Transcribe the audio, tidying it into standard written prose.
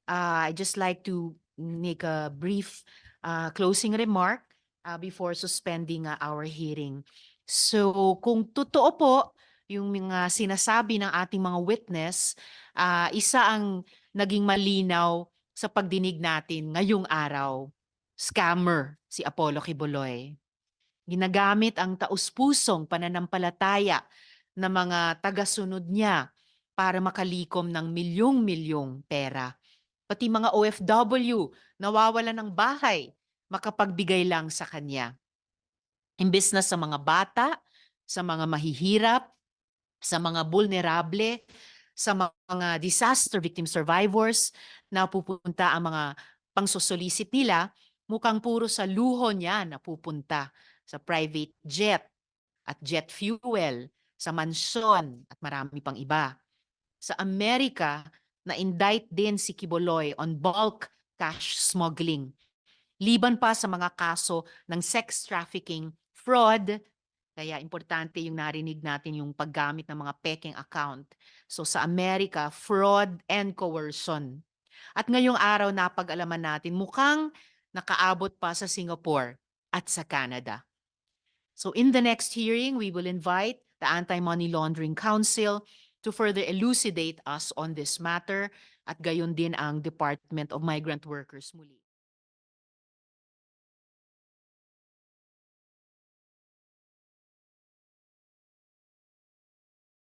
I just like to make a brief closing remark before suspending our hearing. So kung totoo po yung mga sinasabi ng ating mga witness, isa ang naging malinaw sa pagdinig natin ngayong araw. Scammer si Apollo Kibuloy. Ginagamit ang taus-pusong pananampalataya ng mga tagasunod niya para makalikom ng milyong-milyong pera. Pati mga OFW nawawalan ng bahay makapagbigay lang sa kanya. Imbes na sa mga bata, sa mga mahihirap, sa mga vulnerable, sa mga disaster victim survivors na pupunta ang mga pangsosolicit nila, mukhang puro sa luho niya napupunta sa private jet at jet fuel, sa mansyon at marami pang iba. Sa Amerika, na-indict din si Kiboloy on bulk cash smuggling. Liban pa sa mga kaso ng sex trafficking, fraud, kaya importante yung narinig natin yung paggamit ng mga peking account. So sa Amerika, fraud and coercion. At ngayong araw napag-alaman natin mukhang nakaabot pa sa Singapore at sa Canada. So in the next hearing, we will invite the Anti-Money Laundering Council to further elucidate us on this matter at gayon din ang Department of Migrant Workers muli.